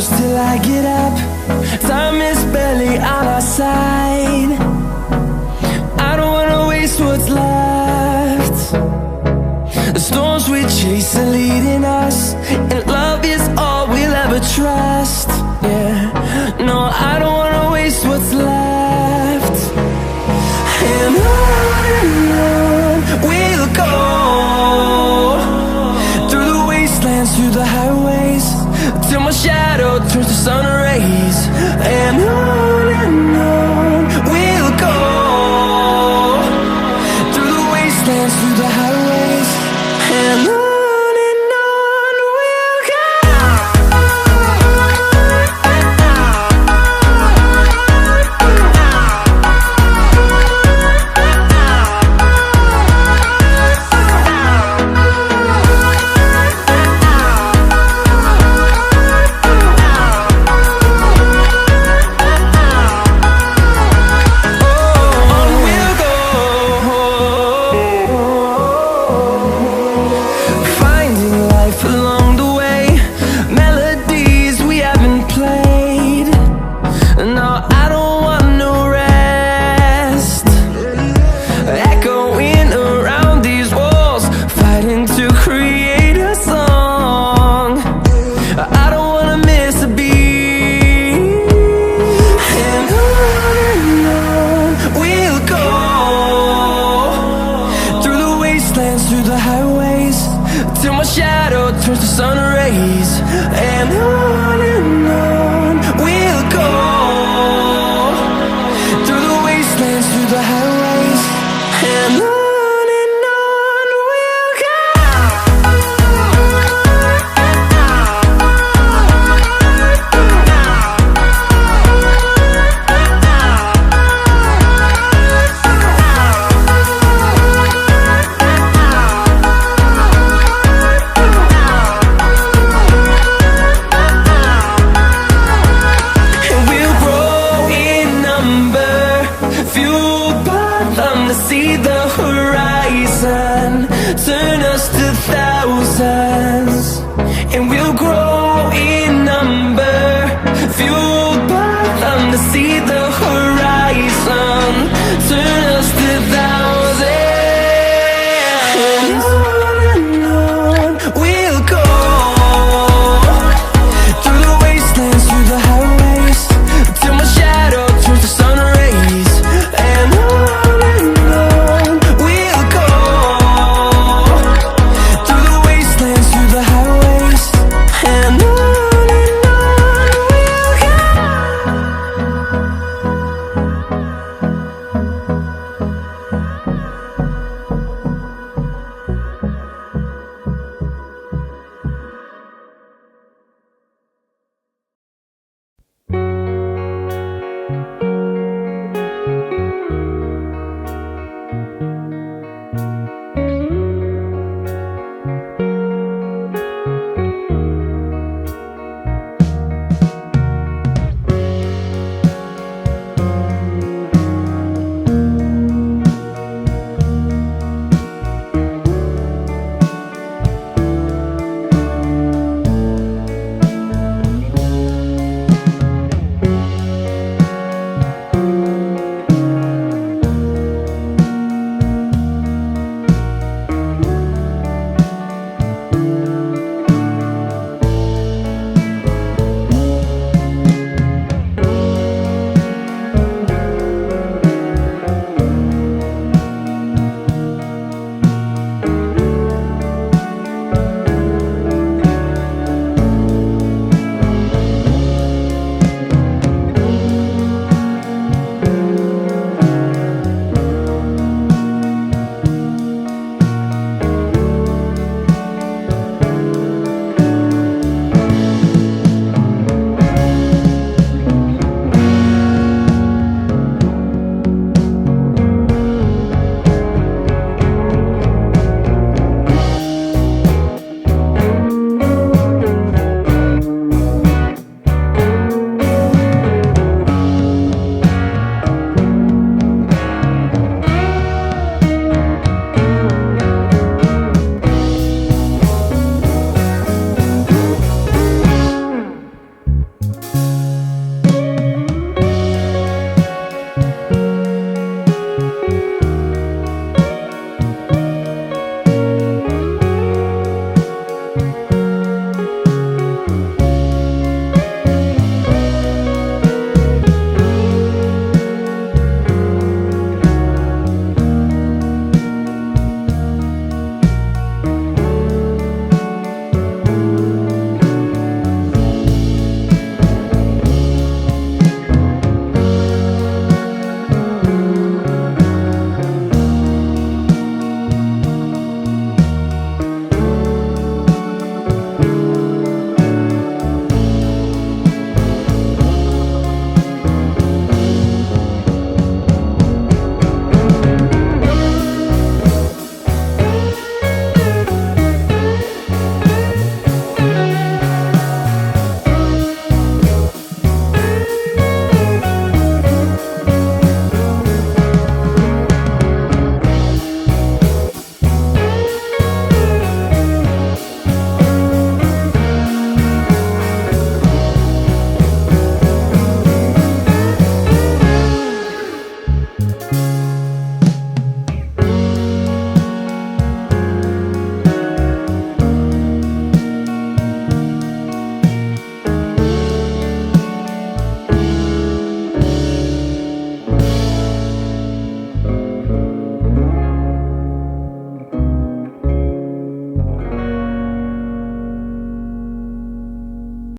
close till I get up. Time is barely on our side. I don't wanna waste what's left. The storms we chase are leading us, and love is all we'll ever trust. Yeah, no, I don't wanna waste what's left. And on we'll go, through the wastelands, through the highways, till my shadow turns to sun rays. And on we'll go, through the wastelands, through the highways, and on we'll go. Through the highways, till my shadow turns to sun rays. And on we'll go, through the wastelands, through the highways, and on we'll go. See the horizon.